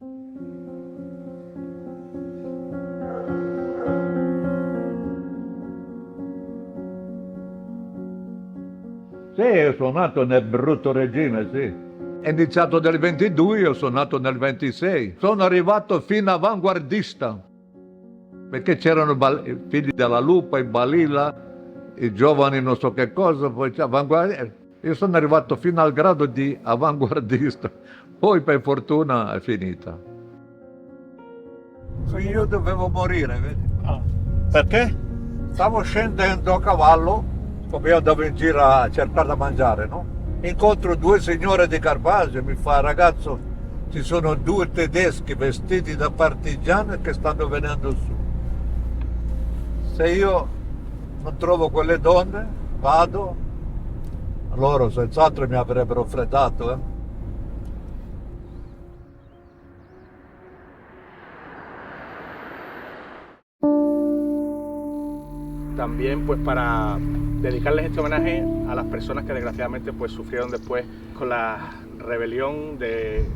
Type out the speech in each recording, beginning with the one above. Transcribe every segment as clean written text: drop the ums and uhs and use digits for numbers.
Sì, sono nato nel brutto regime, sì. È iniziato nel 22, io sono nato nel 26. Sono arrivato fino avanguardista, perché c'erano i figli della lupa, i balilla, i giovani non so che cosa, poi c'è avanguardista. Io sono arrivato fino al grado di avanguardista, poi per fortuna è finita. Io dovevo morire, vedi? Perché? Stavo scendendo a cavallo, come io andavo in giro a cercare da mangiare, no? Incontro due signore di Carpasio, mi fa: ragazzo, ci sono due tedeschi vestiti da partigiani che stanno venendo su. Se io non trovo quelle donne, vado, loro senz'altro mi avrebbero freddato, eh. También pues para dedicarles este homenaje a las personas que desgraciadamente pues sufrieron después con la rebelión de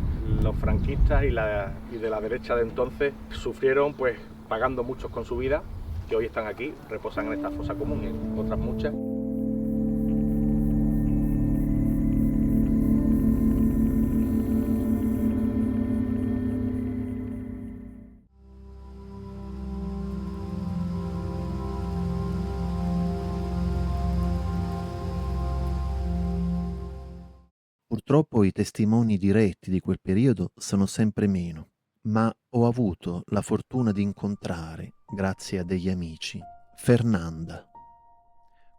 los franquistas y de la derecha de entonces, sufrieron pues pagando muchos con su vida, que hoy están aquí, reposan en esta fosa común y en otras muchas. Purtroppo i testimoni diretti di quel periodo sono sempre meno, ma ho avuto la fortuna di incontrare, grazie a degli amici, Fernanda.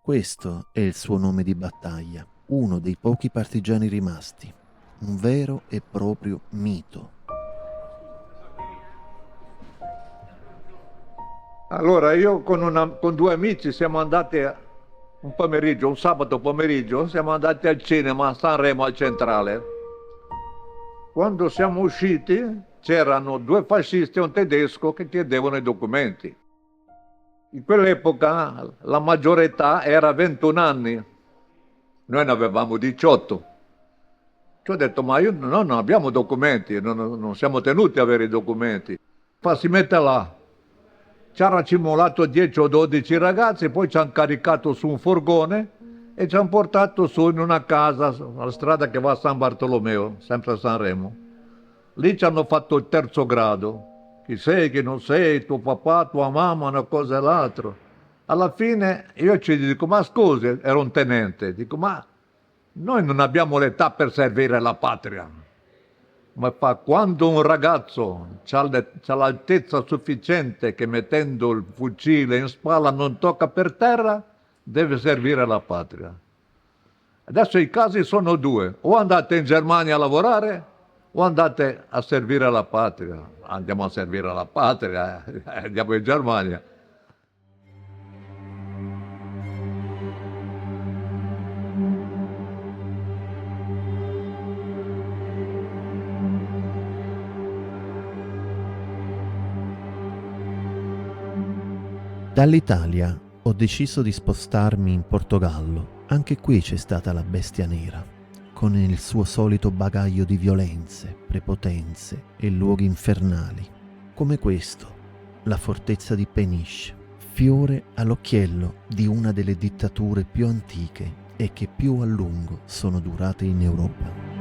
Questo è il suo nome di battaglia, uno dei pochi partigiani rimasti, un vero e proprio mito. Allora io con due amici siamo andati un pomeriggio, un sabato pomeriggio, siamo andati al cinema a Sanremo al Centrale. Quando siamo usciti c'erano due fascisti e un tedesco che chiedevano i documenti. In quell'epoca la maggiore età era 21 anni, noi ne avevamo 18. Ci ho detto: ma io non abbiamo documenti, non siamo tenuti ad avere i documenti. Si mette là. Ci ha racimolato 10 o 12 ragazzi, poi ci hanno caricato su un furgone e ci hanno portato su in una casa alla strada che va a San Bartolomeo, sempre a Sanremo. Lì ci hanno fatto il terzo grado. Chi sei, chi non sei, tuo papà, tua mamma, una cosa e l'altro. Alla fine io ci dico: ma scusi, ero un tenente, dico: ma noi non abbiamo l'età per servire la patria. Ma quando un ragazzo ha l'altezza sufficiente che mettendo il fucile in spalla non tocca per terra, deve servire la patria. Adesso i casi sono due: o andate in Germania a lavorare o andate a servire la patria. Andiamo a servire la patria, andiamo in Germania. Dall'Italia ho deciso di spostarmi in Portogallo. Anche qui c'è stata la bestia nera, con il suo solito bagaglio di violenze, prepotenze e luoghi infernali, come questo, la fortezza di Peniche, fiore all'occhiello di una delle dittature più antiche e che più a lungo sono durate in Europa.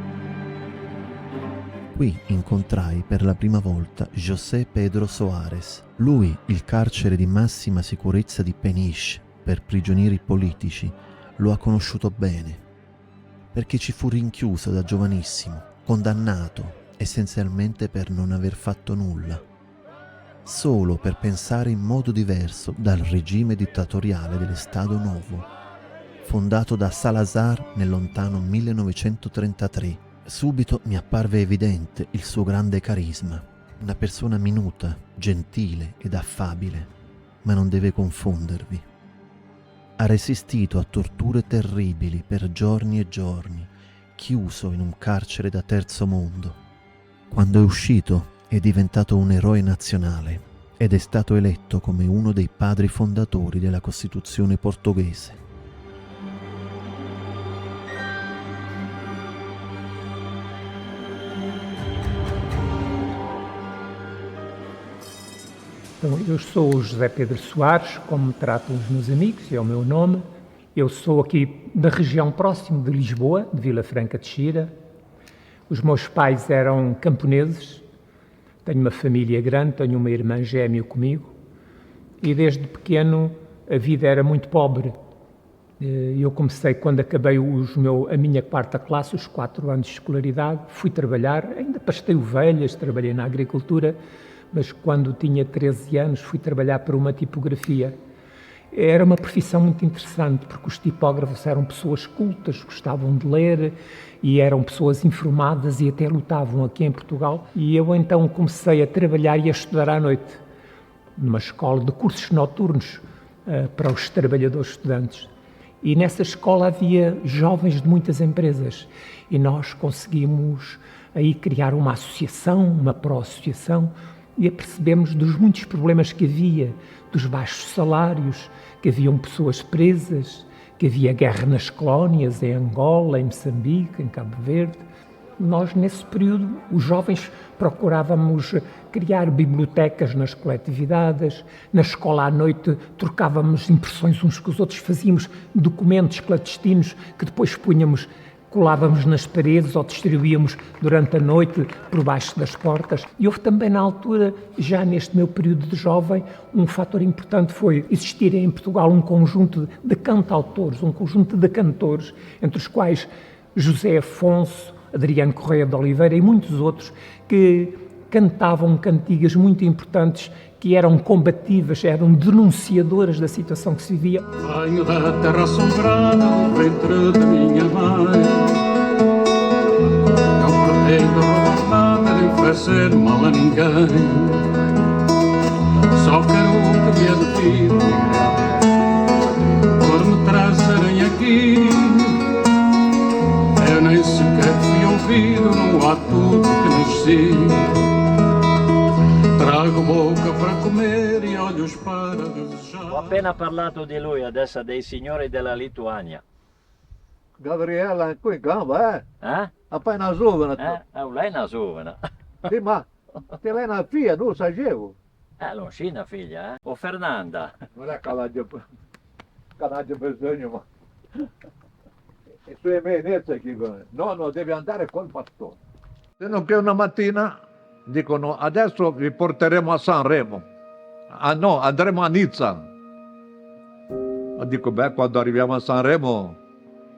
Qui incontrai per la prima volta José Pedro Soares. Lui, il carcere di massima sicurezza di Peniche per prigionieri politici, lo ha conosciuto bene, perché ci fu rinchiuso da giovanissimo, condannato essenzialmente per non aver fatto nulla, solo per pensare in modo diverso dal regime dittatoriale dell'Estado Novo, fondato da Salazar nel lontano 1933. Subito mi apparve evidente il suo grande carisma, una persona minuta, gentile ed affabile, ma non deve confondervi. Ha resistito a torture terribili per giorni e giorni, chiuso in un carcere da terzo mondo. Quando è uscito è diventato un eroe nazionale ed è stato eletto come uno dei padri fondatori della Costituzione portoghese. Então, eu sou o José Pedro Soares, como me tratam os meus amigos, é o meu nome. Eu sou aqui da região próxima de Lisboa, de Vila Franca de Xira. Os meus pais eram camponeses, tenho uma família grande, tenho uma irmã gêmea comigo e desde pequeno a vida era muito pobre. Eu comecei, quando acabei a minha quarta classe, os 4 anos de escolaridade, fui trabalhar, ainda pastei ovelhas, trabalhei na agricultura, mas quando tinha 13 anos fui trabalhar para uma tipografia. Era uma profissão muito interessante, porque os tipógrafos eram pessoas cultas, gostavam de ler e eram pessoas informadas e até lutavam aqui em Portugal. E eu então comecei a trabalhar e a estudar à noite, numa escola de cursos noturnos para os trabalhadores estudantes. E nessa escola havia jovens de muitas empresas e nós conseguimos aí criar uma associação, uma pró-associação, e apercebemos dos muitos problemas que havia, dos baixos salários, que haviam pessoas presas, que havia guerra nas colónias, em Angola, em Moçambique, em Cabo Verde. Nós, nesse período, os jovens procurávamos criar bibliotecas nas coletividades, na escola à noite trocávamos impressões uns com os outros, fazíamos documentos clandestinos que depois colávamos nas paredes ou distribuíamos durante a noite por baixo das portas. E houve também na altura, já neste meu período de jovem, um fator importante foi existir em Portugal um conjunto de cantautores, um conjunto de cantores, entre os quais José Afonso, Adriano Correia de Oliveira e muitos outros que cantavam cantigas muito importantes que eram combativas, eram denunciadoras da situação que se vivia. Venho da terra assombrada do ventre da minha mãe. Não pretendo roubar nada nem fazer mal a ninguém. Só quero o que vier de vida por me trazerem aqui. Eu nem sequer fui ouvido, não há tudo que nasci. Trago boca para comer e olhos para desejar. Ho appena parlato di lui, adesso dei signori della Lituania. Gabriela, qui in gamba, Eh? appena giovane. Lei è una giovane. Sì, ma te l'hai una figlia, non sapevo. Non c'è una figlia, eh? O Fernanda. Non è canaggia per sogno, ma... E sue menezze che no, devi andare col pastore. Se non che una mattina dicono adesso vi porteremo a Sanremo. Ah no, andremo a Nizza. Ma dico, beh, quando arriviamo a Sanremo,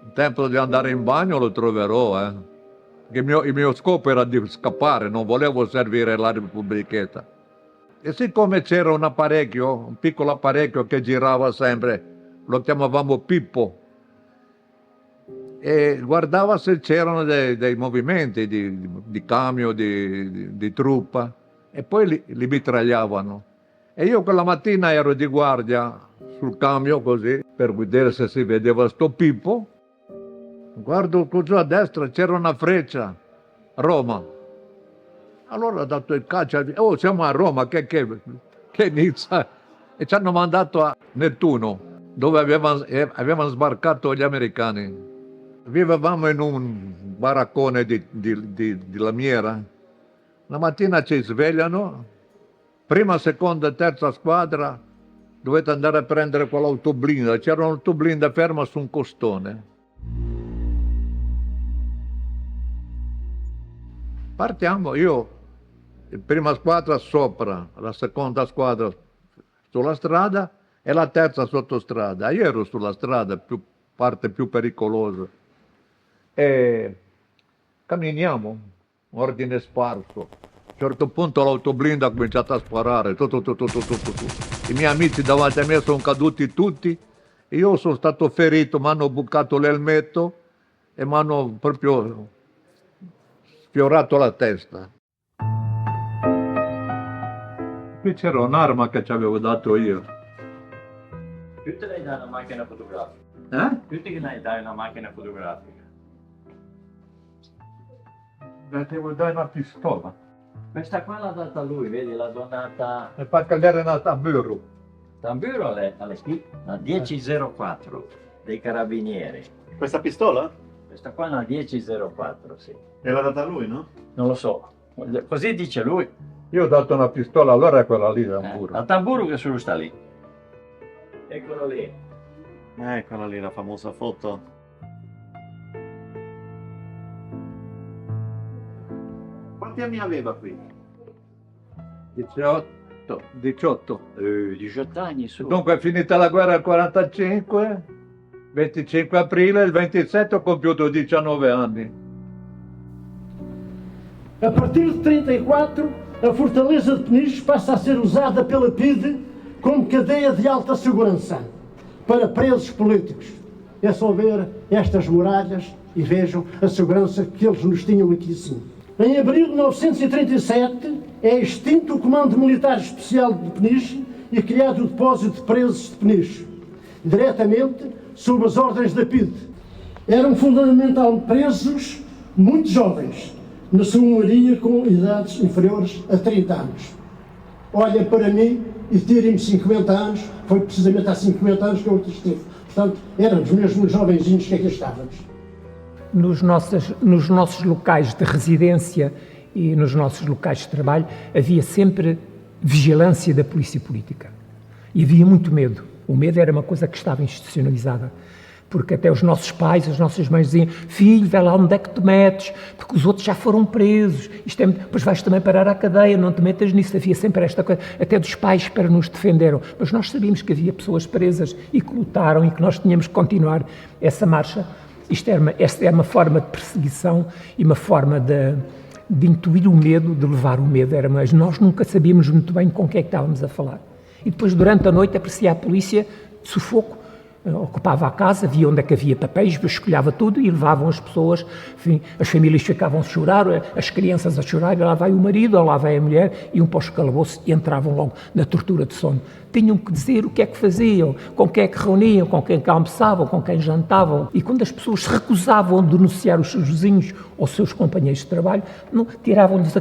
il tempo di andare in bagno lo troverò, eh. Il mio scopo era di scappare, non volevo servire la Repubblichetta. E siccome c'era un piccolo apparecchio che girava sempre, lo chiamavamo Pippo, e guardava se c'erano dei movimenti di camion, di truppa, e poi li mitragliavano. E io quella mattina ero di guardia sul camion così, per vedere se si vedeva sto Pippo. Guardo giù a destra, c'era una freccia, Roma. Allora ho dato il calcio, oh siamo a Roma, che Nizza. E ci hanno mandato a Nettuno, dove avevano sbarcato gli americani. Vivevamo in un baraccone di lamiera. La mattina ci svegliano, prima, seconda, terza squadra, dovete andare a prendere quell'autoblinda. C'era un'autoblinda ferma su un costone. Partiamo, io, la prima squadra sopra, la seconda squadra sulla strada e la terza sottostrada. Io ero sulla strada, parte più pericolosa. E camminiamo, ordine sparso. A un certo punto l'autoblinda ha cominciato a sparare. Tu. I miei amici davanti a me sono caduti tutti. Io sono stato ferito, mi hanno bucato l'elmetto e mi hanno proprio sfiorato la testa. Qui c'era un'arma che ci avevo dato io. Tutte lei dà una macchina fotografica. Tutti che lei dà una macchina fotografica. Devo dare una pistola. Questa qua l'ha data lui, vedi, l'ha donata E fa cadere una tamburo. Tamburo alle 10.04 dei carabinieri. Questa pistola? Questa qua è una 10.04, sì. E l'ha data lui, no? Non lo so, così dice lui. Io ho dato una pistola, allora è quella lì, Tamburo. Al tamburo che solo sta lì. Eccolo lì. Eccola lì la famosa foto. Quanti anni aveva qui? 18. 18 anni su. Dunque è finita la guerra nel 45, 25 aprile, il 27 ho compiuto 19 anni. A partir de 34, a fortaleza de Peniche passa a ser usada pela PIDE como cadeia de alta segurança para presos políticos. É só ver estas muralhas e vejam a segurança que eles nos tinham aqui sim. Em abril de 1937 é extinto o Comando Militar Especial de Peniche e criado o Depósito de Presos de Peniche, diretamente sob as ordens da PIDE. Eram fundamentalmente presos muito jovens, na sua maioria com idades inferiores a 30 anos. Olhem para mim e tirem-me 50 anos, foi precisamente há 50 anos que eu aqui estive. Portanto, éramos mesmo jovenzinhos que aqui estávamos. Nos nossos locais de residência e nos nossos locais de trabalho havia sempre vigilância da polícia política. E havia muito medo. O medo era uma coisa que estava institucionalizada. Porque até os nossos pais, as nossas mães diziam: filho, vê lá onde é que te metes, porque os outros já foram presos, depois vais também parar à cadeia, não te metas nisso. Havia sempre esta coisa, até dos pais para nos defenderam. Mas nós sabíamos que havia pessoas presas e que lutaram e que nós tínhamos que continuar essa marcha. Esta é uma forma de perseguição e uma forma de intuir o medo, de levar o medo. Mas nós nunca sabíamos muito bem com quem é que estávamos a falar. E depois, durante a noite, aparecia a polícia de sufoco, ocupava a casa, via onde é que havia papéis, vasculhava tudo e levavam as pessoas, enfim, as famílias ficavam a chorar, as crianças a chorar, e lá vai o marido, ou lá vai a mulher, iam para os calabouços e entravam logo na tortura de sono. Tinham que dizer o que é que faziam, com quem é que reuniam, com quem almoçavam, com quem jantavam. E quando as pessoas se recusavam a denunciar os seus vizinhos ou os seus companheiros de trabalho, tiravam-lhes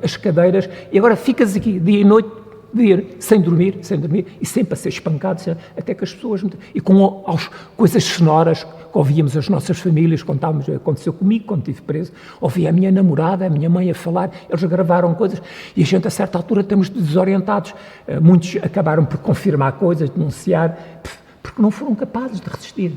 as cadeiras e agora ficas aqui dia e noite, sem dormir, e sempre a ser espancados, até que as pessoas... E com coisas sonoras que ouvíamos as nossas famílias, contávamos, aconteceu comigo quando estive preso, ouvia a minha namorada, a minha mãe a falar, eles gravaram coisas, e a gente a certa altura estamos desorientados. Muitos acabaram por confirmar coisas, denunciar, porque não foram capazes de resistir,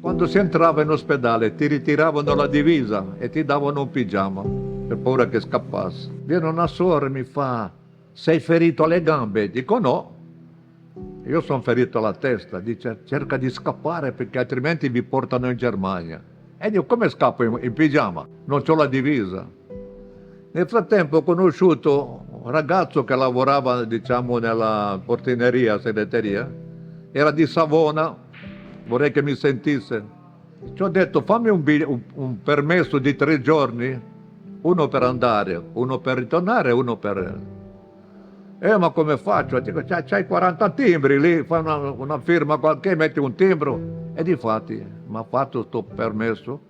Quando si entrava in ospedale ti ritiravano la divisa e ti davano un pigiama per paura che scappasse. Viene una sorella e mi fa: sei ferito alle gambe? Dico no, io sono ferito alla testa. Dice: cerca di scappare perché altrimenti vi portano in Germania. E dico: come scappo in pigiama? Non c'ho la divisa. Nel frattempo ho conosciuto un ragazzo che lavorava, diciamo, nella portineria, segreteria, era di Savona, vorrei che mi sentisse. Ci ho detto: fammi un permesso di 3 giorni, uno per andare, uno per ritornare, uno per... ma come faccio? Dico: c'hai 40 timbri lì, fai una firma qualche, metti un timbro. E difatti mi ha fatto sto permesso.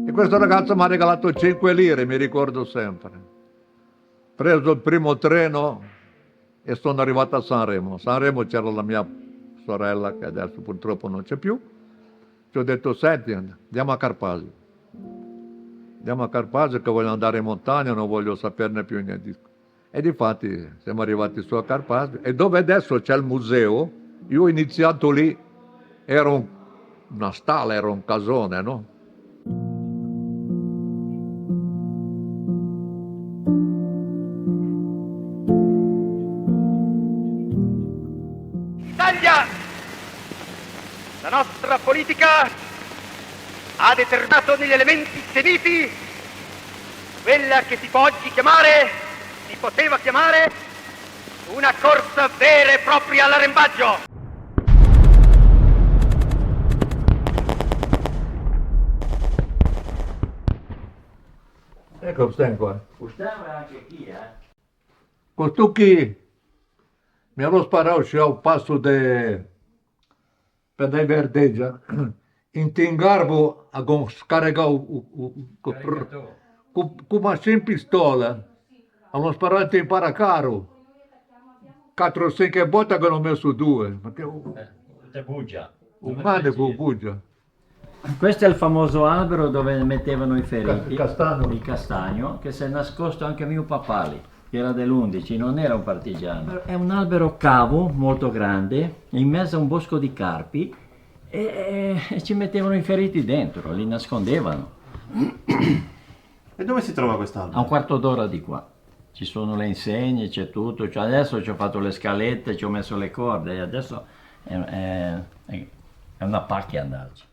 E questo ragazzo mi ha regalato 5 lire, mi ricordo sempre. Preso il primo treno e sono arrivato a Sanremo. A Sanremo c'era la mia sorella, che adesso purtroppo non c'è più. Ci ho detto: senti, andiamo a Carpasio. Andiamo a Carpasio che voglio andare in montagna, non voglio saperne più niente. E difatti siamo arrivati su a Carpasio, e dove adesso c'è il museo, io ho iniziato lì, era una stalla, era un casone, no? Italia, la nostra politica ha determinato negli elementi semiti quella che si poteva chiamare una corsa vera e propria all'arrembaggio. Ecco, stengo. Gustava anche chi, Questo qui mi hanno sparato al passo per dai verdeggia. In Tingarbo abbiamo scaricato con una semplice pistola. Hanno sparato in paracaro. 4 o 5 botte che hanno messo 2. Perché te bugia. un mane con bugia. Questo è il famoso albero dove mettevano i feriti, Castagno. il castagno, che si è nascosto anche mio papà lì, che era dell'11, non era un partigiano. È un albero cavo molto grande, in mezzo a un bosco di carpi, e ci mettevano i feriti dentro, li nascondevano. E dove si trova quest'albero? A un quarto d'ora di qua. Ci sono le insegne, c'è tutto. Cioè adesso ci ho fatto le scalette, ci ho messo le corde e adesso è una pacchia andarci.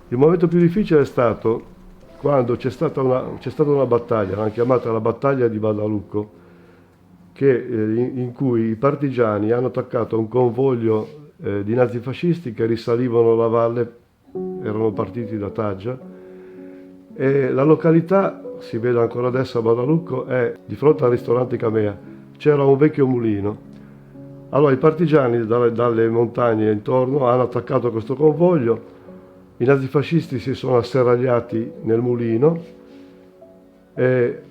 Il momento più difficile è stato quando c'è stata una battaglia, l'hanno chiamata la battaglia di Badalucco, in cui i partigiani hanno attaccato un convoglio di nazifascisti che risalivano la valle, erano partiti da Taggia, e la località, si vede ancora adesso a Badalucco, è di fronte al ristorante Camea. C'era un vecchio mulino. Allora i partigiani dalle montagne intorno hanno attaccato questo convoglio. I nazifascisti si sono asserragliati nel mulino e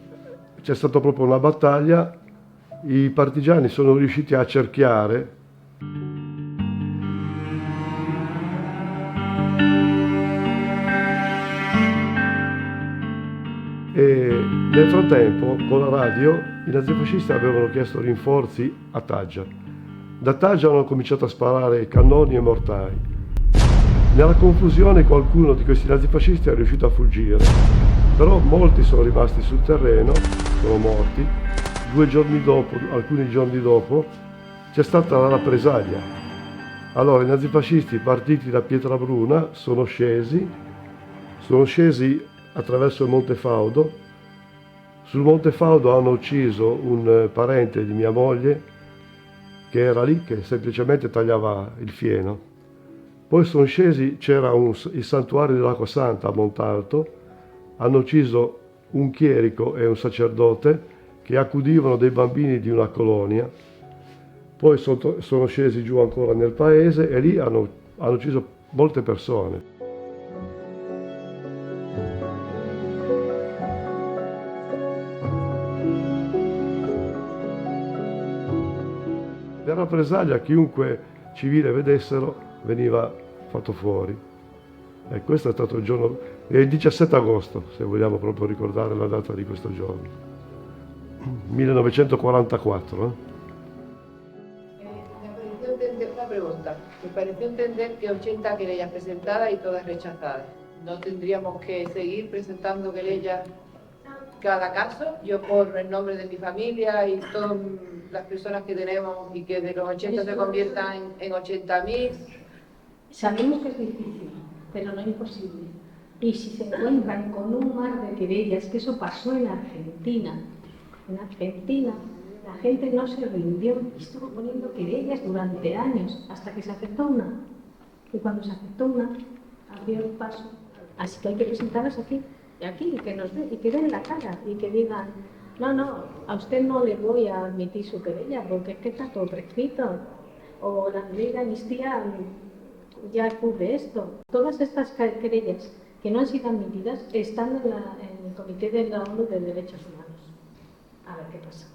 c'è stata proprio una battaglia. I partigiani sono riusciti a cerchiare e nel frattempo con la radio i nazifascisti avevano chiesto rinforzi a Taggia. Da Taggia hanno cominciato a sparare cannoni e mortai. Nella confusione qualcuno di questi nazifascisti è riuscito a fuggire, però molti sono rimasti sul terreno, sono morti. Alcuni giorni dopo, c'è stata la rappresaglia. Allora i nazifascisti partiti da Pietrabruna sono scesi attraverso il Monte Faudo. Sul Monte Faudo hanno ucciso un parente di mia moglie che era lì, che semplicemente tagliava il fieno. Poi sono scesi, c'era il santuario dell'Acqua Santa a Montalto, hanno ucciso un chierico e un sacerdote che accudivano dei bambini di una colonia. Poi sono scesi giù ancora nel paese e lì hanno ucciso molte persone. Per rappresaglia chiunque civile vedessero veniva fatto fuori. E questo è stato il giorno, è il 17 agosto, se vogliamo proprio ricordare la data di questo giorno. 1944. Una pregunta. Me pareció entender que 80 querellas presentadas y todas rechazadas. ¿No tendríamos que seguir presentando querellas cada caso? Yo por el nombre de mi familia y todas las personas que tenemos y que de los 80 se conviertan en 80.000. Sabemos que es difícil, pero no imposible. Y si se encuentran con un mar de querellas, que eso pasó en Argentina, la gente no se rindió y estuvo poniendo querellas durante años hasta que se aceptó una. Y cuando se aceptó una, abrió el paso. Así que hay que presentarlas aquí, que nos den, y que den la cara y que digan, no, a usted no le voy a admitir su querella porque es que está todo prescrito. O la ley de amnistía ya cubre esto. Todas estas querellas que no han sido admitidas están en el Comité de la ONU de Derechos Humanos. A ver qué pasa.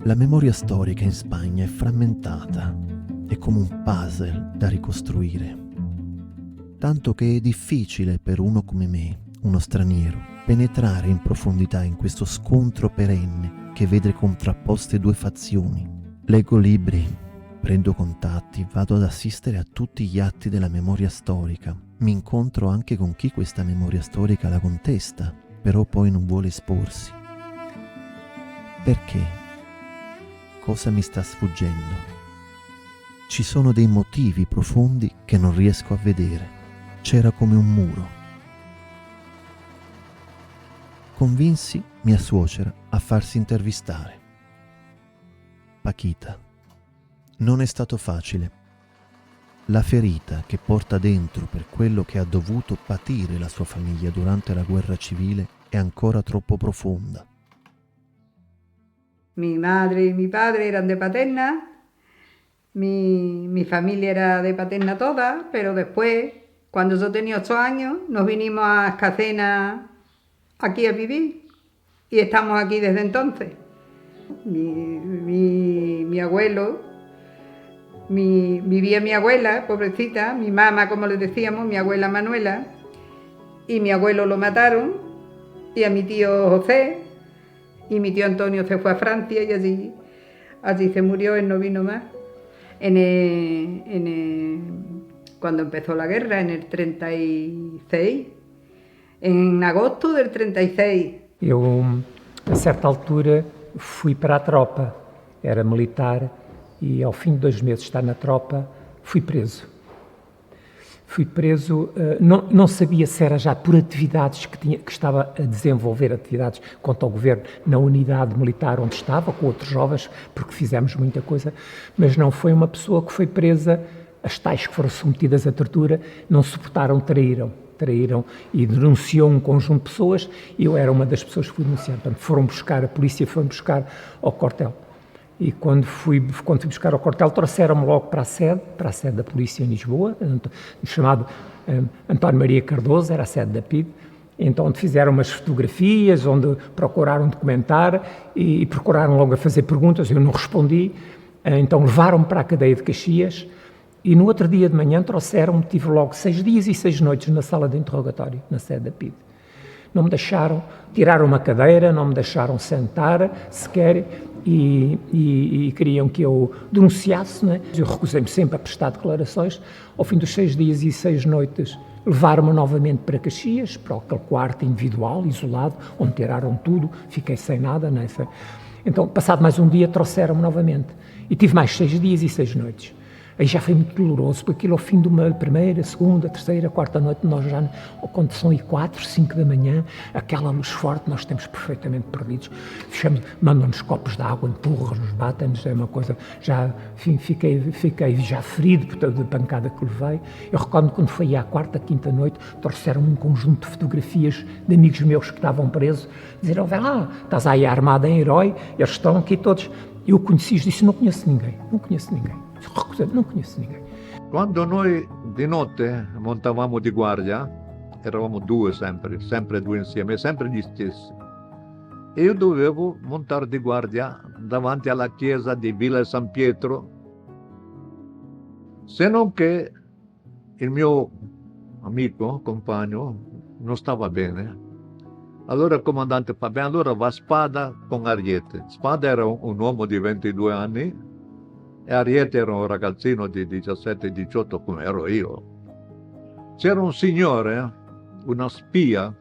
La memoria storica in Spagna è frammentata, è come un puzzle da ricostruire. Tanto che è difficile per uno come me, uno straniero, penetrare in profondità in questo scontro perenne che vede contrapposte due fazioni. Leggo libri prendo contatti, vado ad assistere a tutti gli atti della memoria storica. Mi incontro anche con chi questa memoria storica la contesta, però poi non vuole esporsi. Perché? Cosa mi sta sfuggendo? Ci sono dei motivi profondi che non riesco a vedere. C'era come un muro. Convinsi mia suocera a farsi intervistare. Paquita. Non è stato facile. La ferita che porta dentro per quello che ha dovuto patire la sua famiglia durante la guerra civile è ancora troppo profonda. Mi madre y mi padre eran de Paterna, mi familia era de Paterna toda, pero después, cuando yo tenía 8 años, nos vinimos a Escacena aquí a vivir y estamos aquí desde entonces. Mi abuelo, vivía mi abuela, pobrecita, mi mamá, como le decíamos, mi abuela Manuela, y mi abuelo lo mataron, y a mi tío José, y mi tío Antonio se fue a Francia y allí se murió, él no vino más. Cuando empezó la guerra, en el 36, en agosto del 36. Eu, a certa altura, fui para a tropa, era militar, e ao fim de 2 meses de estar na tropa, fui preso. Fui preso, não sabia se era já por atividades que estava a desenvolver, atividades contra o governo na unidade militar onde estava, com outros jovens, porque fizemos muita coisa, mas não foi uma pessoa que foi presa, as tais que foram submetidas à tortura, não suportaram, traíram e denunciou um conjunto de pessoas, e eu era uma das pessoas que fui denunciar. Portanto, a polícia foi buscar ao quartel. E quando fui buscar ao quartel, trouxeram-me logo para a sede da polícia em Lisboa, chamado António Maria Cardoso, era a sede da PIDE. Então, onde fizeram umas fotografias, onde procuraram documentar e procuraram logo a fazer perguntas, eu não respondi. Então, levaram-me para a cadeia de Caxias e no outro dia de manhã trouxeram-me, tive logo 6 dias e 6 noites na sala de interrogatório, na sede da PIDE. Não me deixaram, tiraram uma cadeira, não me deixaram sentar sequer e queriam que eu denunciasse, né? Eu recusei-me sempre a prestar declarações. Ao fim dos 6 dias e 6 noites, levaram-me novamente para Caxias, para aquele quarto individual, isolado, onde tiraram tudo, fiquei sem nada. Né? Então, passado mais um dia, trouxeram-me novamente. E tive mais 6 dias e 6 noites. Aí já foi muito doloroso, porque aquilo ao fim de uma primeira, segunda, terceira, quarta noite, nós já, quando são 4, 5 da manhã, aquela luz forte, nós estamos perfeitamente perdidos. Mandam-nos copos de água, empurram-nos, batem-nos, é uma coisa, já, enfim, fiquei já ferido por toda a pancada que levei. Eu recordo quando foi à quarta, quinta noite, trouxeram-me um conjunto de fotografias de amigos meus que estavam presos, dizeram, vai lá, estás aí armado em herói, eles estão aqui todos. Eu conheci-os, disse, não conheço ninguém. Non conosco ninguém. Quando noi di notte montavamo di guardia, eravamo 2 sempre 2 insieme, sempre gli stessi. E io dovevo montare di guardia davanti alla chiesa di Villa San Pietro, se non che il mio amico, compagno, non stava bene. Allora il comandante fa bene, allora va Spada con Ariete. Spada era un uomo di 22 anni, e Ariete era un ragazzino di 17-18 come ero io. C'era un signore, una spia,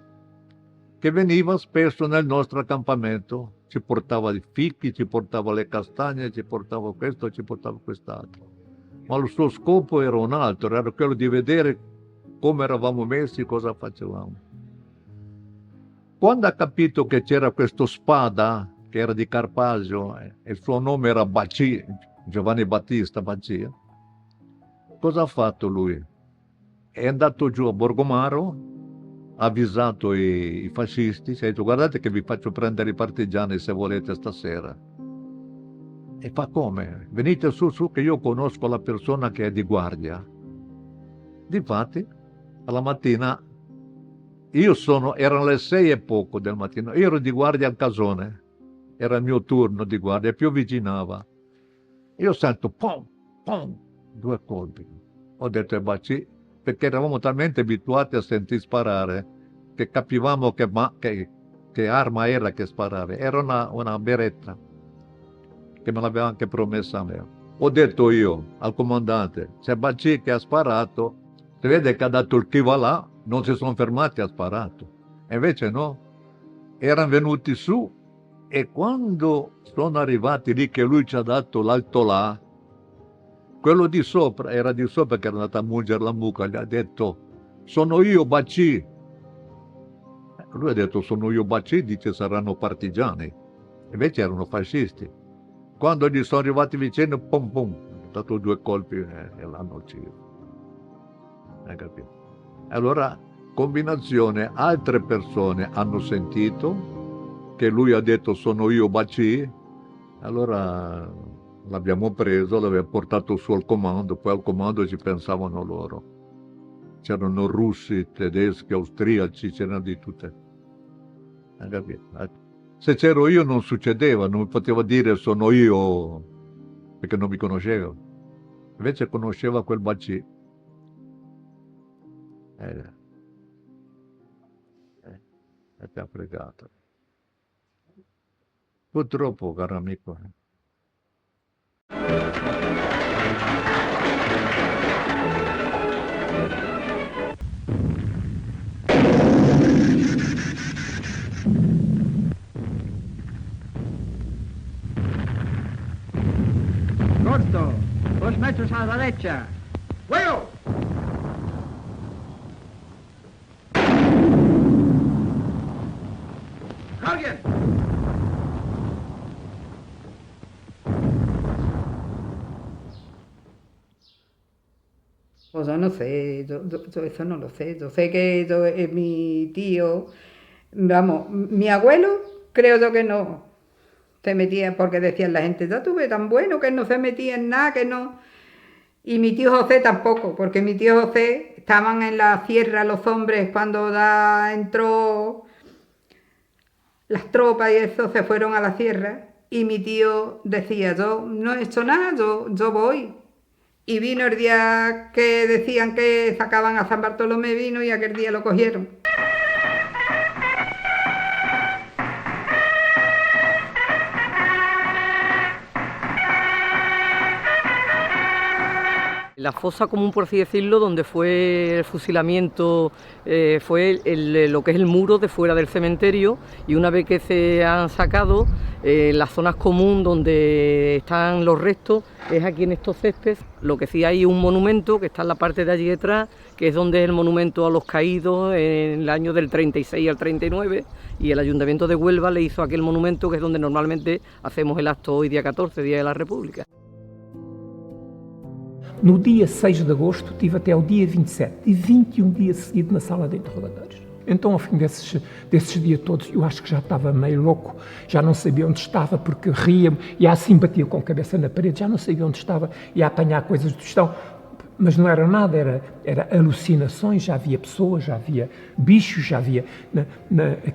che veniva spesso nel nostro accampamento, ci portava i fichi, ci portava le castagne, ci portava questo, ci portava quest'altro. Ma il suo scopo era un altro, era quello di vedere come eravamo messi, cosa facevamo. Quando ha capito che c'era questo Spada, che era di Carpasio, e il suo nome era Bacci, Giovanni Battista Baccia, cosa ha fatto lui? È andato giù a Borgomaro, ha avvisato i fascisti, si è detto guardate che vi faccio prendere i partigiani se volete stasera. E fa come? Venite su che io conosco la persona che è di guardia. Difatti, alla mattina, erano le 6 e poco del mattino, io ero di guardia al casone, era il mio turno di guardia, più avvicinava. Io sento pom, pom, 2 colpi. Ho detto ai Bacci, perché eravamo talmente abituati a sentir sparare che capivamo che arma era che sparava. Era una beretta che me l'aveva anche promessa a me. Ho detto io al comandante, se Bacci che ha sparato, si vede che ha dato il chi va là, non si sono fermati, ha sparato. E invece no, erano venuti su e quando sono arrivati lì che lui ci ha dato l'alto là, quello di sopra, era di sopra che era andato a mungere la mucca, gli ha detto, sono io Bacci. Lui ha detto, sono io Bacci, dice saranno partigiani. Invece erano fascisti. Quando gli sono arrivati vicino, pum pum, ha dato 2 colpi e l'hanno ucciso. Hai capito? Allora, combinazione, altre persone hanno sentito che lui ha detto sono io Bacci, allora l'abbiamo preso, l'abbiamo portato su al comando, poi al comando ci pensavano loro. C'erano russi, tedeschi, austriaci, c'erano di tutte. Hai capito? Se c'ero io non succedeva, non mi poteva dire sono io, perché non mi conosceva. Invece conosceva quel Bacci. E ti ha fregato. Purtroppo, caro amico. Corto, 2 metros a la derecha. ¡Fuego! ¡Carguen! Pues yo no sé, yo eso no lo sé. Yo sé que mi tío, vamos, mi abuelo, creo yo que no se metía, porque decían la gente, ya tuve tan bueno que no se metía en nada, que no. Y mi tío José tampoco, porque mi tío José estaban en la sierra los hombres cuando entró las tropas y eso, se fueron a la sierra. Y mi tío decía, yo no he hecho nada, yo voy. Y vino el día que decían que sacaban a San Bartolomé, vino y aquel día lo cogieron. La fosa común, por así decirlo, donde fue el fusilamiento, fue lo que es el muro de fuera del cementerio, y una vez que se han sacado, las zonas común donde están los restos es aquí en estos céspedes. Lo que sí hay un monumento que está en la parte de allí detrás, que es donde es el monumento a los caídos en el año del 36 al 39, y el Ayuntamiento de Huelva le hizo aquel monumento que es donde normalmente hacemos el acto hoy, día 14, Día de la República. No dia 6 de agosto tive até o dia 27 e 21 dias seguidos na sala de interrogatórios. Então, ao fim desses dias todos, eu acho que já estava meio louco, já não sabia onde estava, porque ria-me, e assim batia com a cabeça na parede, já não sabia onde estava, ia apanhar coisas do chão, mas não era nada, era alucinações, já havia pessoas, já havia bichos, já havia...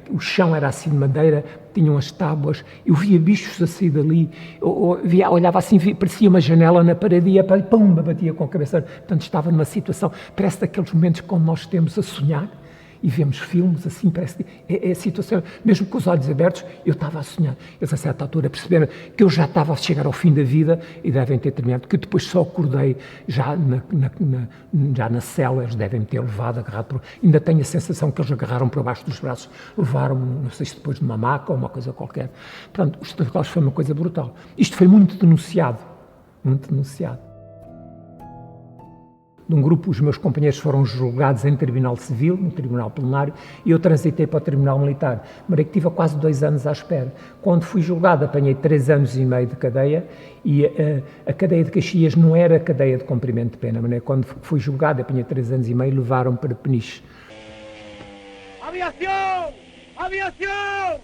o chão era assim de madeira, tinham as tábuas, eu via bichos a sair dali, olhava assim, parecia uma janela na parede e pumba, batia com a cabeça. Portanto, estava numa situação, parece daqueles momentos quando nós temos a sonhar, e vemos filmes assim, parece que é a situação, mesmo com os olhos abertos, eu estava a sonhar. Eles a certa altura perceberam que eu já estava a chegar ao fim da vida e devem ter terminado, que depois só acordei já na cela, eles devem me ter levado, agarrado, ainda tenho a sensação que eles agarraram por baixo dos braços, levaram-me, não sei se depois de uma maca ou uma coisa qualquer. Portanto, os interrogatórios foi uma coisa brutal. Isto foi muito denunciado, muito denunciado. De um grupo, os meus companheiros foram julgados em tribunal civil, no tribunal plenário, e eu transitei para o tribunal militar. Marei que tive quase 2 anos à espera. Quando fui julgado, apanhei 3 anos e meio de cadeia, e a cadeia de Caxias não era cadeia de cumprimento de pena. Mas quando fui julgado, apanhei 3 anos e meio, levaram para Peniche. ¡Aviación! ¡Aviación!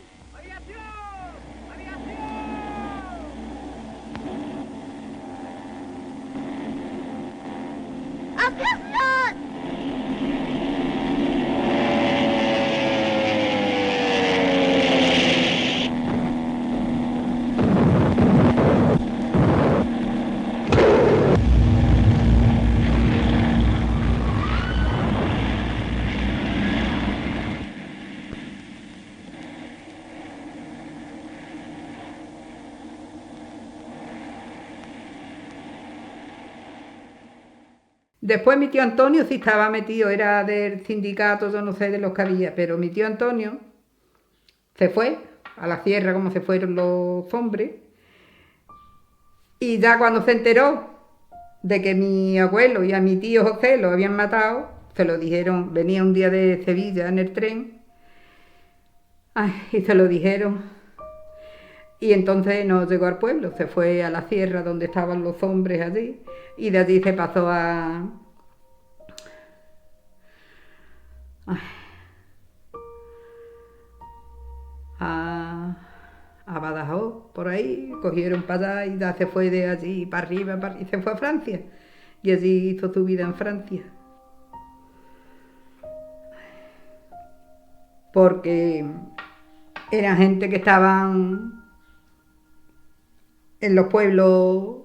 Después mi tío Antonio sí estaba metido, era del sindicato, yo no sé de los que había, pero mi tío Antonio se fue a la sierra como se fueron los hombres. Y ya cuando se enteró de que mi abuelo y a mi tío José lo habían matado, se lo dijeron, venía un día de Sevilla en el tren, y se lo dijeron. Y entonces no llegó al pueblo, se fue a la sierra donde estaban los hombres allí, y de allí se pasó a Badajoz, por ahí, cogieron para allá y ya se fue de allí para arriba, y se fue a Francia. Y allí hizo su vida en Francia. Porque eran gente que estaban en los pueblos,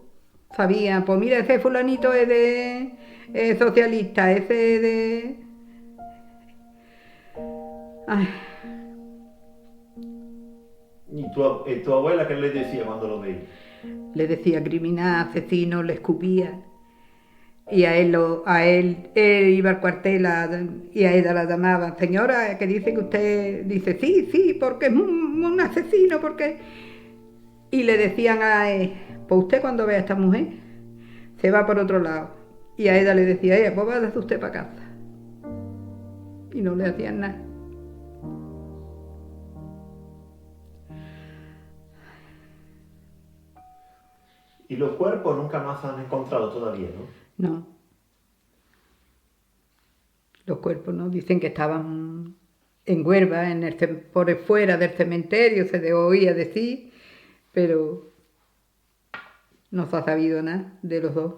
sabían, pues mira, ese fulanito es de socialista, ese es de... ¿Y tu abuela qué le decía cuando lo veía? Le decía criminal, asesino, le escupía. Y él iba al cuartel y a ella la llamaban, señora, que dice que usted, dice, sí, porque es un asesino, porque... Y le decían a él, pues usted cuando ve a esta mujer, se va por otro lado. Y a ella le decía, pues váyase usted para casa. Y no le hacían nada. ¿Y los cuerpos nunca más han encontrado todavía, no? No. Los cuerpos no, dicen que estaban en Huelva, por fuera del cementerio, se oía decir, pero no se ha sabido nada de los dos.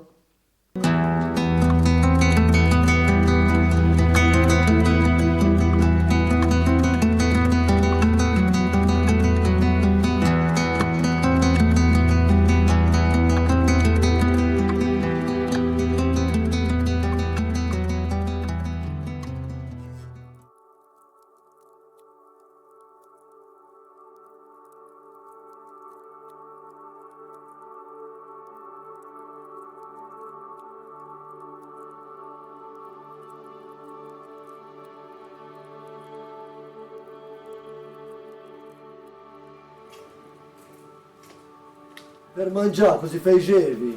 Per mangiare, così facevi?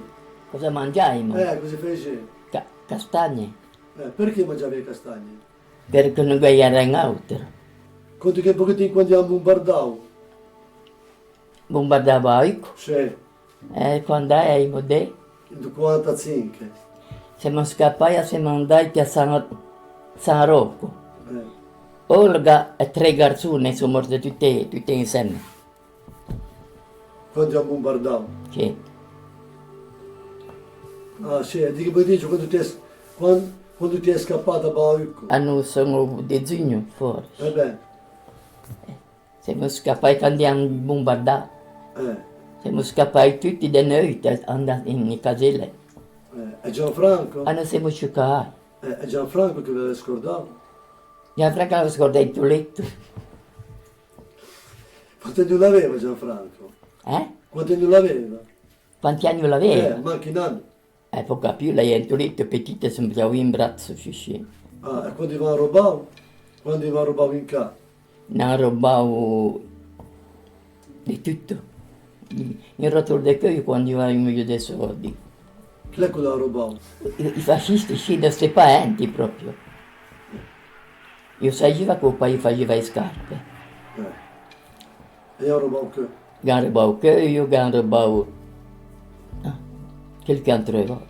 Cosa mangiaimo? Così facevi. Castagne. Perché mangiavi le castagne? Perché non era in altro. Conti che pochettino quando abbiamo bombardato? Bombardava ecco? Sì. Quando eravamo lì? Nel 45. Siamo scappati e siamo andati a San Rocco. Olga e 3 garzone sono morte tutte insieme. Quando abbiamo bombardato? Sì. Ah sì, di che poi dici quando ti è scappata Baucco? Sono di giugno fuori. Beh. Siamo scappati quando hanno bombardato. Siamo scappati tutti di notte, andati in caselle. E Gianfranco? Non siamo sciocati. E Gianfranco che aveva scordato? Gianfranco l'aveva scordato il tuo letto. Quanti anni l'aveva Gianfranco? Quanti anni l'aveva? Quanti anni l'aveva? Manchi in anni. Poco più, lei è un letto petite, sembrava in braccio, sì. E quando iva a rubare? Quando iva a rubare in casa? Ne rubavo di tutto. In rotolo del cuoio quando iva in meglio dei soldi. Chi è che l'ha rubato? I fascisti, sì, da questi parenti proprio. Io sapevo che poi faceva le scarpe. E ha rubato che? Rubato che io, rubato quello che hanno trovato.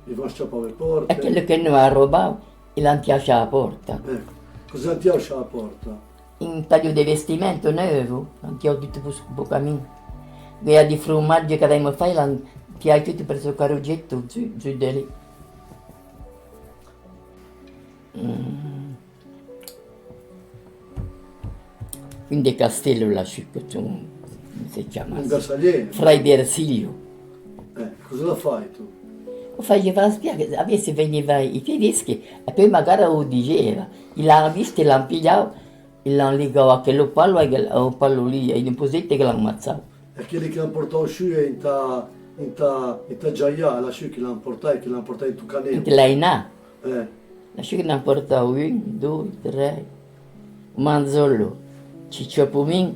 Mi fa sciappare le porte? E quello che non ha rubato, l'hanno lasciato alla porta. Cosa ti lascia alla porta? Un taglio di vestimento nuovo, l'hanno tirato tutto per il cammino. Via di formaggio che avevamo fatto, l'hanno tirato tutto per il carroggetto, giù di lì. Quindi Castello lasciò, come si chiama? Un bersagliere? Frai Bersilio. Cosa la fai tu? Faceva la spiaggia, avesse veniva i tedeschi e poi magari lo diceva. L'hanno visto, l'hanno pigliato, l'hanno legato a quello pallo lì e in posetto che l'hanno ammazzato. E quelli che hanno portato su in Giaia, lasciò che l'hanno portato in Tucanello. In Telaina? Eh. Lasciò che l'hanno portato 1, 2, 3, Manzollo, Cicciapumin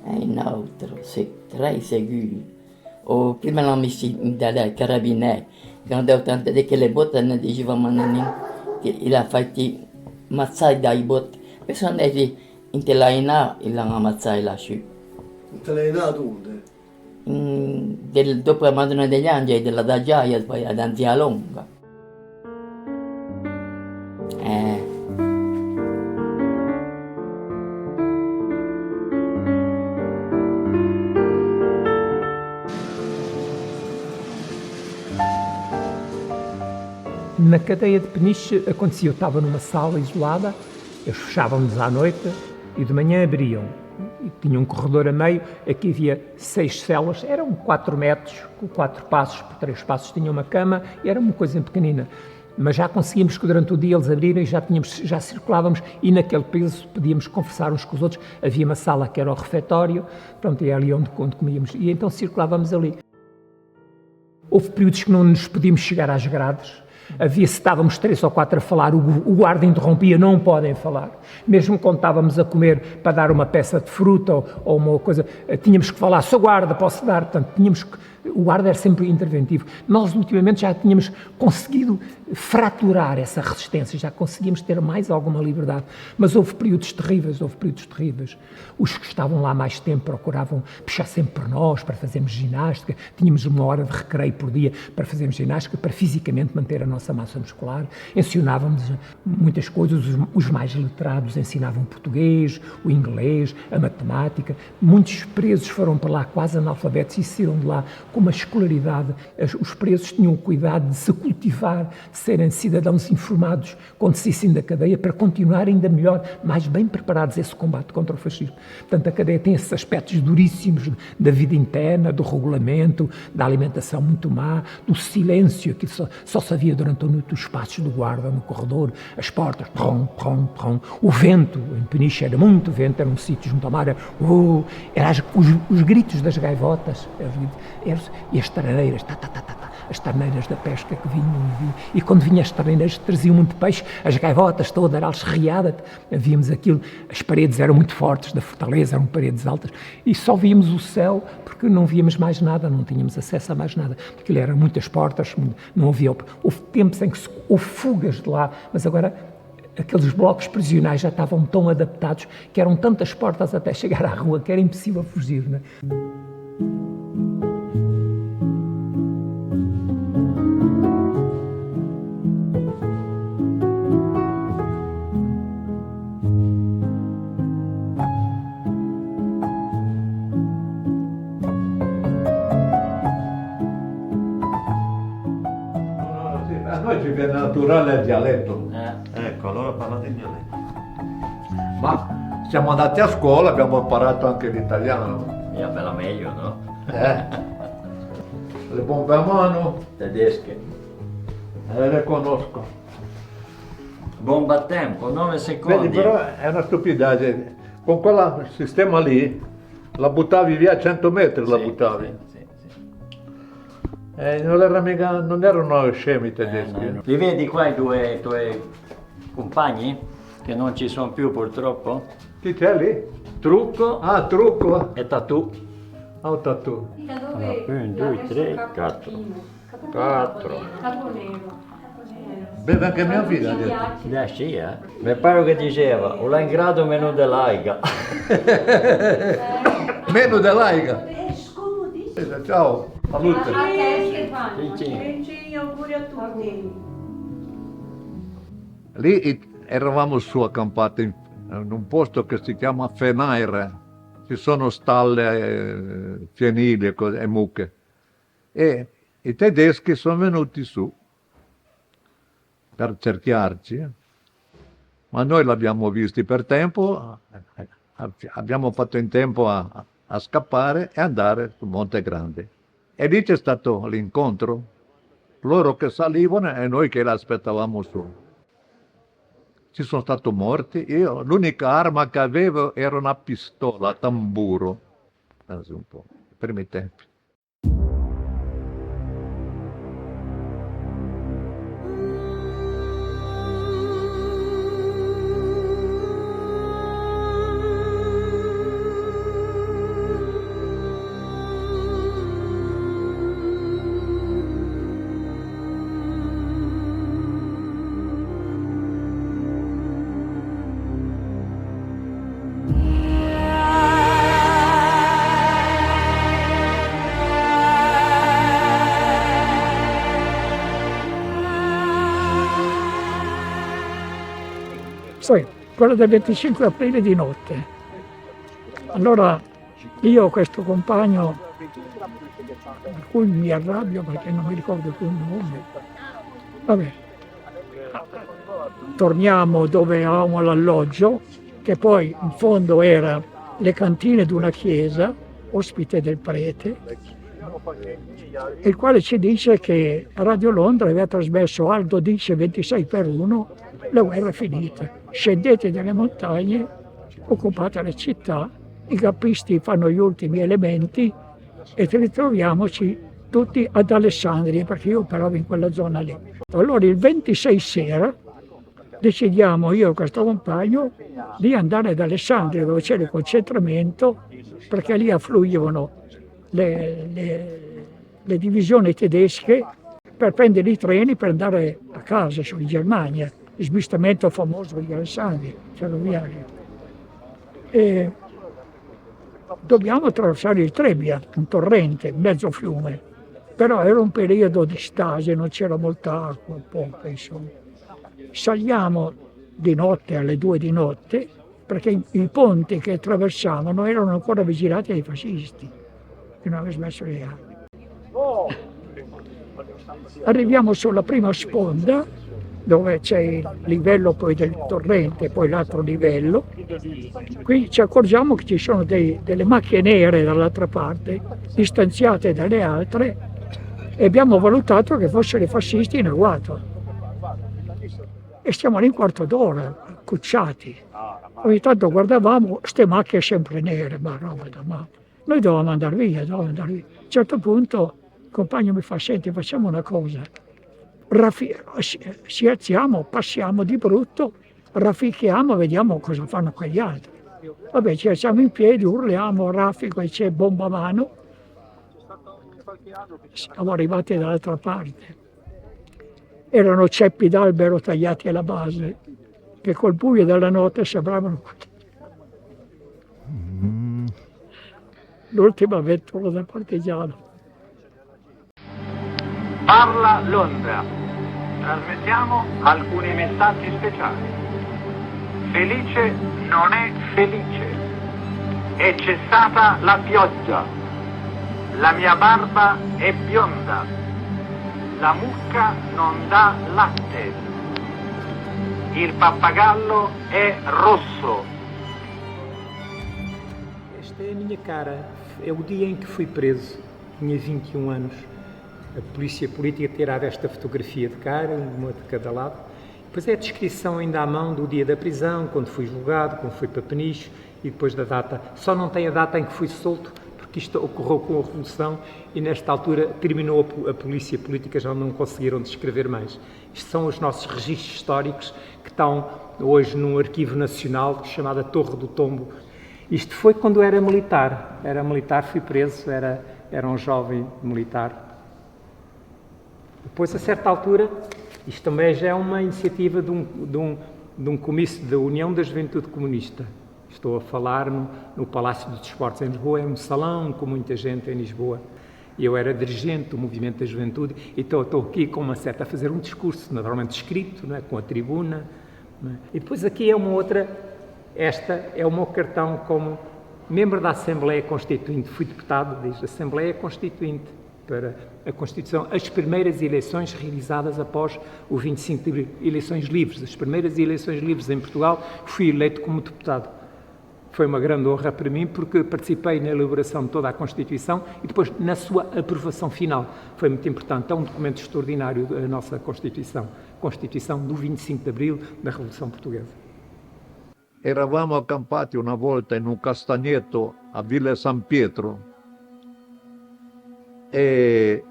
e un altro, 3 seguri. O prima l'hanno messo dai carabinieri, quando ho tante di quelle botte ne dicevano che l'ha fatti ammazzare dai botte. Poi sono andati in Telaina e l'hanno ammazzato lasciò. In Telaina dove? Dopo la Madonna degli Angeli, della Dagiaia, poi ad Anzialonga. Na cadeia de Peniche acontecia, eu estava numa sala isolada, eles fechavam-nos à noite e de manhã abriam. E tinha um corredor a meio, aqui havia 6 celas, eram 4 metros, com 4 passos por 3 passos tinha uma cama, e era uma coisa pequenina. Mas já conseguíamos que durante o dia eles abrirem, já circulávamos e naquele peso podíamos conversar uns com os outros. Havia uma sala que era o refeitório, pronto, e é ali onde comíamos, e então circulávamos ali. Houve períodos que não nos podíamos chegar às grades. Se estávamos 3 ou 4 a falar, o guarda interrompia, não podem falar. Mesmo quando estávamos a comer para dar uma peça de fruta ou uma coisa, tínhamos que falar, sou guarda, posso dar. Portanto, o guarda era sempre interventivo. Nós, ultimamente, já tínhamos conseguido fraturar essa resistência, já conseguíamos ter mais alguma liberdade. Mas houve períodos terríveis. Os que estavam lá mais tempo procuravam puxar sempre por nós, para fazermos ginástica. Tínhamos 1 hora de recreio por dia para fazermos ginástica, para fisicamente manter a nossa massa muscular. Ensinávamos muitas coisas, os mais letrados ensinavam português, o inglês, a matemática. Muitos presos foram para lá quase analfabetos e saíram de lá com uma escolaridade. Os presos tinham o cuidado de se cultivar, de serem cidadãos informados quando saíssem da cadeia, para continuar ainda melhor, mais bem preparados a esse combate contra o fascismo. Portanto, a cadeia tem esses aspectos duríssimos da vida interna, do regulamento, da alimentação muito má, do silêncio, que só se havia durante a noite os passos do guarda no corredor, as portas, trom, trom, trom. O vento, em Peniche era muito vento, eram sítios junto ao mar, era os gritos das gaivotas, e as taraneiras, as tarneiras da pesca que vinham, e quando vinham as tarneiras traziam muito peixe, as gaivotas todas, era riada, víamos aquilo, as paredes eram muito fortes da fortaleza, eram paredes altas, e só víamos o céu porque não víamos mais nada, não tínhamos acesso a mais nada, aquilo eram muitas portas, não havia, houve tempos em que houve fugas de lá, mas agora aqueles blocos prisionais já estavam tão adaptados que eram tantas portas até chegar à rua que era impossível fugir, não é? A noi ci viene naturale il dialetto. Ecco, allora parlate in dialetto. Ma siamo andati a scuola, abbiamo imparato anche l'italiano. Ja, bella meglio, no? Le bombe a mano. Tedesche. Le conosco. Bomba a tempo, 9 secondi. Vedi, però è una stupidaggine. Con quel sistema lì la buttavi via a 100 metri, la buttavi. Non erano scemi i tedeschi. No. Li vedi qua i tuoi compagni? Che non ci sono più purtroppo? Chi c'è lì? Trucco. Ah, Trucco. E Tatù. Oh, Tatù. 1, 2, 3, 4. 4. Beve anche mia figlia. Sì, Mi pare che diceva, o l'ha in grado meno dell'aiga. Meno dell'aiga. Ciao, salute. Auguri a tutti. Lì eravamo su accampati in un posto che si chiama Fenaire. Ci sono stalle, fienili e mucche. E i tedeschi sono venuti su per cerchiarci, ma noi l'abbiamo visti per tempo, abbiamo fatto in tempo a scappare e andare su Monte Grande. E lì c'è stato l'incontro, loro che salivano e noi che l'aspettavamo su. Ci sono stati morti, io l'unica arma che avevo era una pistola a tamburo, un po', ai primi tempi. Poi, quello del 25 aprile di notte. Allora, io ho questo compagno, per cui mi arrabbio perché non mi ricordo più il nome. Vabbè. Torniamo dove eravamo all'alloggio, che poi in fondo era le cantine di una chiesa, ospite del prete, il quale ci dice che Radio Londra aveva trasmesso Aldo dice 26/1, la guerra è finita, scendete dalle montagne, occupate le città, i gappisti fanno gli ultimi elementi e ritroviamoci tutti ad Alessandria, perché io operavo in quella zona lì. Allora il 26 sera decidiamo, io e questo compagno, di andare ad Alessandria dove c'era il concentramento, perché lì affluivano le divisioni tedesche per prendere i treni per andare a casa, in Germania, il smistamento famoso di Alessandria, ferroviario. E dobbiamo attraversare il Trebbia, un torrente, mezzo fiume, però era un periodo di stasi, non c'era molta acqua, poca insomma. Saliamo di notte, alle 2 di notte, perché i ponti che attraversavano erano ancora vigilati dai fascisti, che non avevano smesso le armi. Arriviamo sulla prima sponda, dove c'è il livello poi del torrente, poi l'altro livello. Qui ci accorgiamo che ci sono delle macchie nere dall'altra parte, distanziate dalle altre, e abbiamo valutato che fossero i fascisti in agguato. E stiamo lì un quarto d'ora, cucciati. Ogni tanto guardavamo, ste macchie sempre nere, ma roba da mappa. Noi dovevamo andare via, A un certo punto il compagno mi fa, senti, facciamo una cosa. Ci alziamo, passiamo di brutto, raffichiamo, vediamo cosa fanno quegli altri. Vabbè, ci alziamo in piedi, urliamo, raffico e c'è bomba a mano. Siamo arrivati dall'altra parte. Erano ceppi d'albero tagliati alla base, che col buio della notte sembravano l'ultima avventura da partigiano. Parla Londra. Trasmettiamo alcuni messaggi speciali. Felice non è felice. È cessata la pioggia. La mia barba è bionda. La mucca non dà latte. Il pappagallo è rosso. Esta é a minha cara. É o dia em que fui preso. Tinha 21 anos. A polícia política tirava esta fotografia de cara, uma de cada lado. Depois é a descrição ainda à mão do dia da prisão, quando fui julgado, quando fui para Peniche, e depois da data. Só não tem a data em que fui solto, porque isto ocorreu com a Revolução e nesta altura terminou a polícia política, já não conseguiram descrever mais. Isto são os nossos registros históricos que estão hoje num arquivo nacional chamado Torre do Tombo. Isto foi quando eu era militar, fui preso, era um jovem militar. Depois, a certa altura, isto também já é uma iniciativa de um comício da União da Juventude Comunista. Estou a falar no Palácio dos Desportos em Lisboa, é um salão com muita gente em Lisboa. Eu era dirigente do Movimento da Juventude e estou aqui com uma seta a fazer um discurso, naturalmente escrito, não é? Com a tribuna. Não é? E depois aqui é uma outra, esta é o meu cartão como membro da Assembleia Constituinte. Fui deputado, diz Assembleia Constituinte, para a Constituição, as primeiras eleições realizadas após o 25 de abril, eleições livres, as primeiras eleições livres em Portugal, fui eleito como deputado. Foi uma grande honra para mim porque participei na elaboração de toda a Constituição e depois na sua aprovação final. Foi muito importante, é um documento extraordinário da nossa Constituição, Constituição do 25 de abril da Revolução Portuguesa. Eravamo accampati una volta in un castagneto a Villa San Pietro e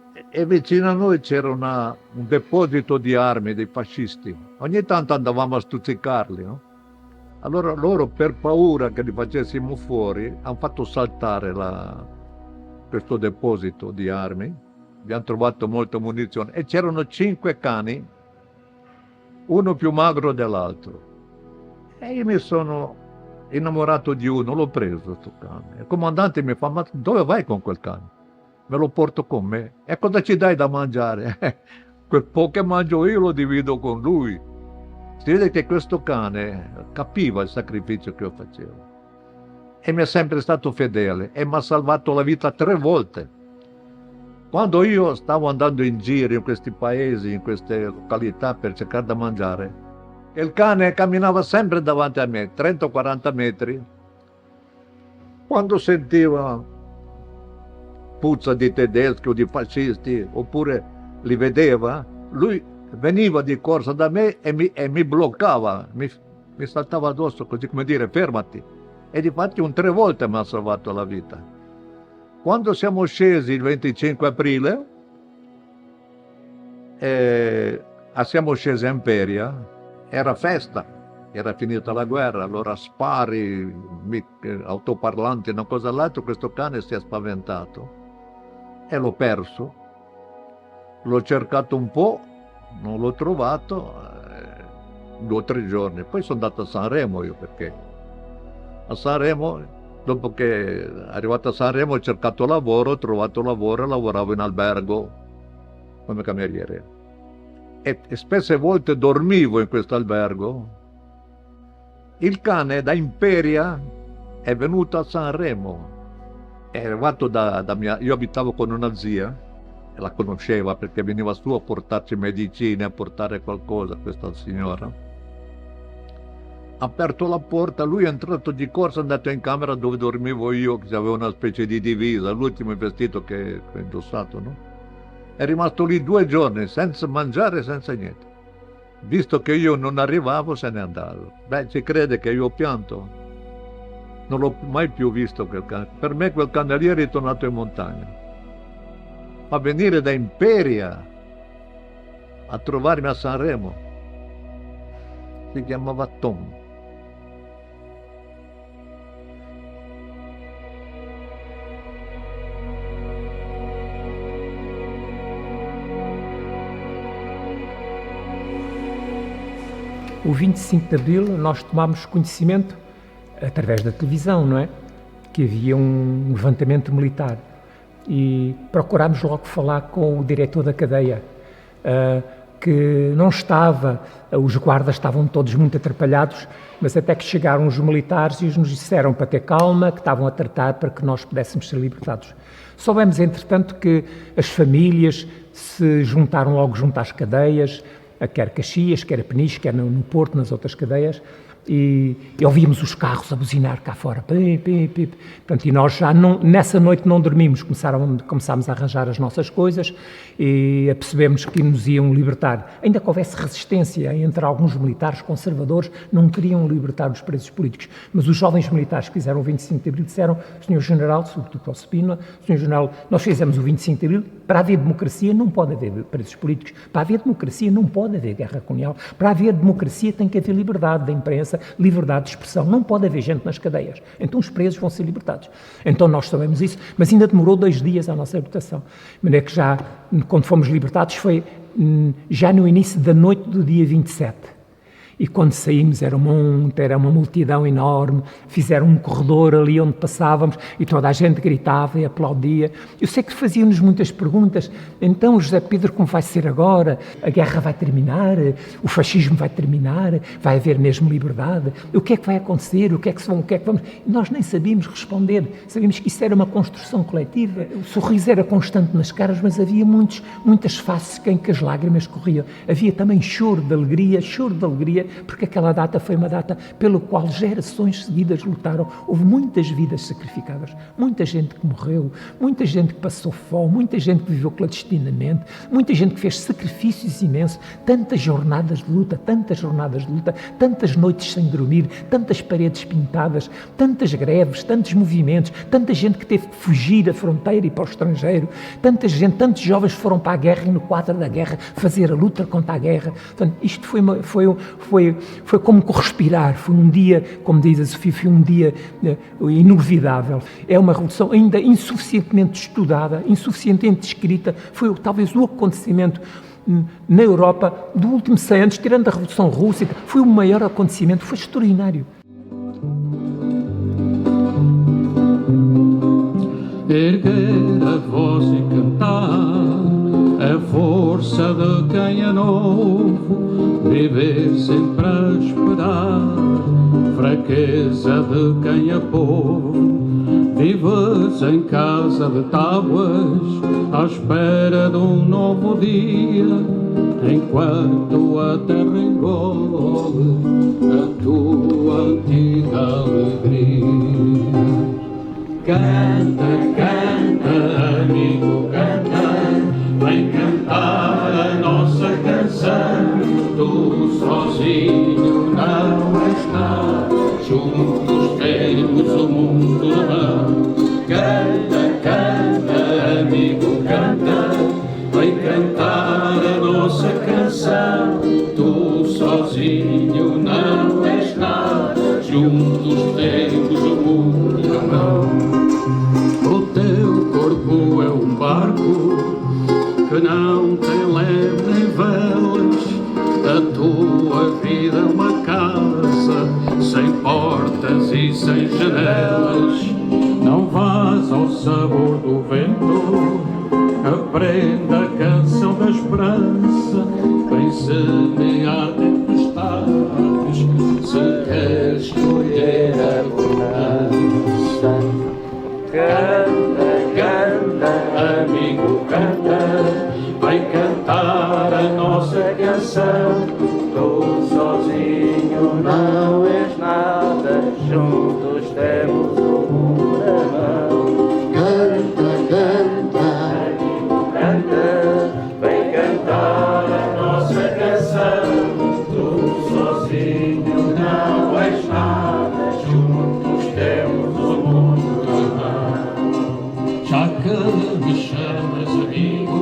vicino a noi c'era un deposito di armi dei fascisti. Ogni tanto andavamo a stuzzicarli, no? Allora loro, per paura che li facessimo fuori, hanno fatto saltare questo deposito di armi. Abbiamo trovato molta munizione e c'erano 5 cani, uno più magro dell'altro. E io mi sono innamorato di uno, l'ho preso questo cane. Il comandante mi fa, ma dove vai con quel cane? Me lo porto con me. E cosa ci dai da mangiare? Quel po' che mangio io lo divido con lui. Si vede che questo cane capiva il sacrificio che io facevo e mi è sempre stato fedele e mi ha salvato la vita 3 volte. Quando io stavo andando in giro in questi paesi, in queste località per cercare da mangiare, il cane camminava sempre davanti a me, 30 o 40 metri. Quando sentiva puzza di tedeschi o di fascisti, oppure li vedeva, lui veniva di corsa da me e mi bloccava, mi saltava addosso, così come dire, fermati. E difatti 3 volte mi ha salvato la vita. Quando siamo scesi il 25 aprile, siamo scesi a Imperia, era festa, era finita la guerra, allora spari, autoparlanti, una cosa all'altra, questo cane si è spaventato e l'ho perso. L'ho cercato un po', non l'ho trovato, 2 o 3 giorni. Poi sono andato a Sanremo io, perché a Sanremo, dopo che arrivato a Sanremo, ho cercato lavoro, ho trovato lavoro e lavoravo in albergo come cameriere. E spesse volte dormivo in questo albergo. Il cane da Imperia è venuto a Sanremo. È arrivato io abitavo con una zia, e la conosceva perché veniva su a portarci medicine, a portare qualcosa, questa signora. Ha aperto la porta, lui è entrato di corsa, è andato in camera dove dormivo io, che aveva una specie di divisa, l'ultimo vestito che ho indossato, no? È rimasto lì 2 giorni, senza mangiare, senza niente. Visto che io non arrivavo, se ne andava. Beh, ci crede che io ho pianto? Non l'ho mai più visto quel cane. Per me quel cane lì è ritornato in montagna. Ma venire da Imperia a trovarmi a Sanremo, si chiamava Tom. O 25 de Abril nós tomámos conhecimento, através da televisão, não é? Que havia um levantamento militar e procurámos logo falar com o diretor da cadeia, que não estava, os guardas estavam todos muito atrapalhados, mas até que chegaram os militares e nos disseram para ter calma, que estavam a tratar para que nós pudéssemos ser libertados. Soubemos, entretanto, que as famílias se juntaram logo junto às cadeias, quer Caxias, quer a Peniche, quer no Porto, nas outras cadeias, e ouvíamos os carros a buzinar cá fora. Portanto, e nós já nessa noite não dormimos, começámos a arranjar as nossas coisas e percebemos que nos iam libertar. Ainda que houvesse resistência entre alguns militares conservadores, não queriam libertar os presos políticos, mas os jovens militares que fizeram o 25 de Abril disseram: Sr. General, sobretudo ao Spínola, Sr. General, nós fizemos o 25 de Abril, para haver democracia não pode haver presos políticos, para haver democracia não pode haver guerra colonial, para haver democracia tem que haver liberdade da imprensa, liberdade de expressão, não pode haver gente nas cadeias, então os presos vão ser libertados. Então nós sabemos isso, mas ainda demorou 2 dias a nossa libertação. De maneira que já, quando fomos libertados, foi já no início da noite do dia 27. E quando saímos era uma multidão enorme, fizeram um corredor ali onde passávamos e toda a gente gritava e aplaudia. Eu sei que faziam-nos muitas perguntas. Então, José Pedro, como vai ser agora? A guerra vai terminar? O fascismo vai terminar? Vai haver mesmo liberdade? O que é que vai acontecer? O que é que vamos... Nós nem sabíamos responder. Sabíamos que isso era uma construção coletiva. O sorriso era constante nas caras, mas havia muitas faces em que as lágrimas corriam. Havia também choro de alegria, porque aquela data foi uma data pela qual gerações seguidas lutaram. Houve muitas vidas sacrificadas, muita gente que morreu, muita gente que passou fome, muita gente que viveu clandestinamente, muita gente que fez sacrifícios imensos, tantas jornadas de luta, tantas noites sem dormir, tantas paredes pintadas, tantas greves, tantos movimentos, tanta gente que teve que fugir a fronteira e para o estrangeiro, tantos jovens foram para a guerra e no quadro da guerra fazer a luta contra a guerra. Portanto, isto foi como respirar, foi um dia, como diz a Sofia, foi um dia inovidável. É uma revolução ainda insuficientemente estudada, insuficientemente descrita, foi talvez o acontecimento na Europa do último 100 anos, tirando a Revolução Russa, foi o maior acontecimento, foi extraordinário. Erguer a voz e cantar a força de quem é novo, viver sempre a esperar, fraqueza de quem é povo. Vives em casa de tábuas, à espera de um novo dia, enquanto a terra engole a tua antiga alegria. Canta, canta, amigo, canta, vem cantar a nossa canção. Tu sozinho não és nada, juntos temos o mundo na mão. Canta, canta, amigo, canta, vem cantar a nossa canção. Tu sozinho não és nada, juntos temos o mundo na mão. O teu corpo é um barco que não tem leme nem velas, a tua vida é uma casa sem portas e sem janelas. Não vás ao sabor do vento, aprenda a canção da esperança, vem semear tempestades se queres escolher a bonança. Canta, canta, amigo, canta, vem cantar a nossa canção. Tu sozinho não és nada, juntos temos o mundo na mão. Canta, canta, amigo, canta, vem cantar a nossa canção. Tu sozinho não és nada, juntos temos o mundo na mão. Já que me chamas amigo,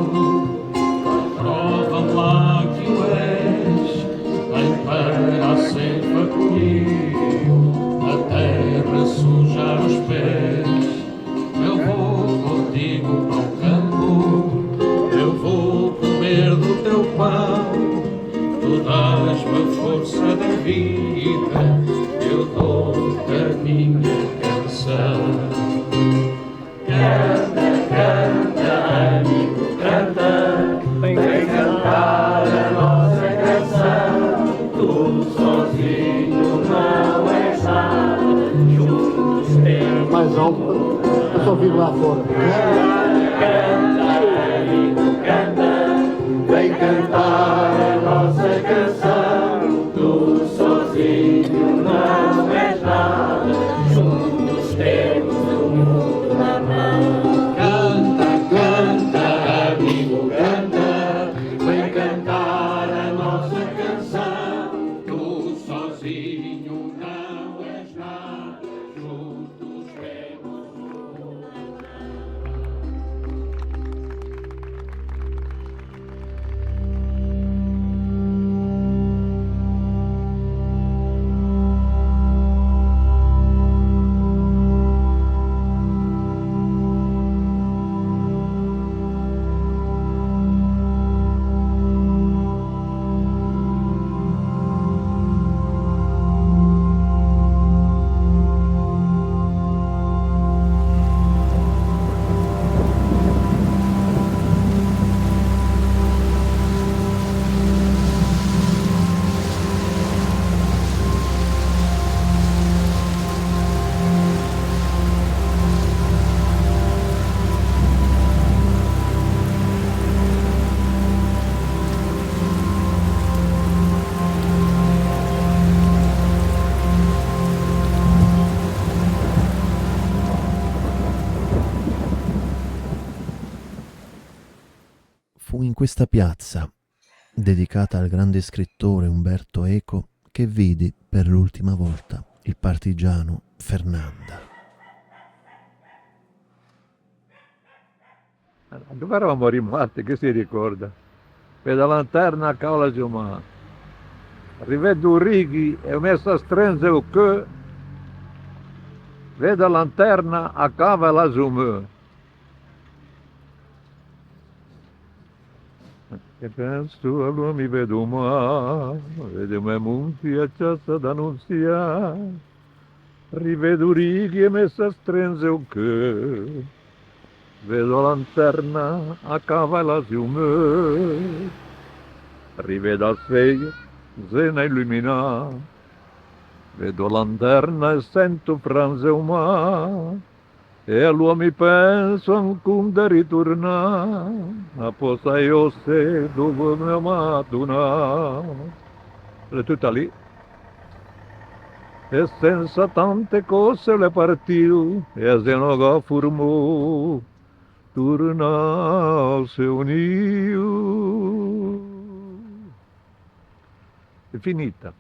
prova-me lá que o és, vem para a ceifa comigo, a terra sujar os pés. Eu vou contigo para o campo, eu vou comer do teu pão. Tu dás-me a força da vida, eu dou-te a minha canção. Canta, canta, amigo, canta, vem cantar a nossa canção. Tu sozinho não és nada, juntos temos. Mais alto, é só vir lá fora. Canta, amigo, canta, vem cantar a nossa canção. Tu sozinho não és nada, juntos temos o mundo na mão. Canta, canta, amigo, canta, vem cantar a nossa canção. Tu sozinho não és nada, juntos temos o mundo na mão. Fu in questa piazza, dedicata al grande scrittore Umberto Eco, che vidi per l'ultima volta il partigiano Fernanda. Dove eravamo rimasti? Che si ricorda? Vedo la lanterna a cavola giumà. Rivedo righi e ho messo a strenze che vedo la lanterna a cavola giumà. E penso a lui mi vedo mai, vedo me monti a ciassa d'annunziare, rivedo righi e messa a strenze che vedo la lanterna a cavola giumà. Rivedo a sveglio zena illumina, vedo lanterna e sento franze umane, e all'uomo mi penso ancora di ritornare, a posa io se dove mi amaduna. È tutta lì. E senza tante cose le partiu, e se non ga formò, torna se uniu. È finita.